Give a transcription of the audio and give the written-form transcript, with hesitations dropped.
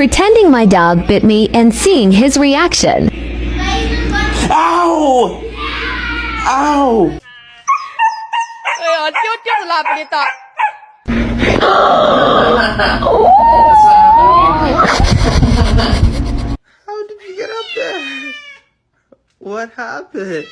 pretending my dog bit me and seeing his reaction. Ow! Ow! Chút là đi tọt. How did you get up there? What happened?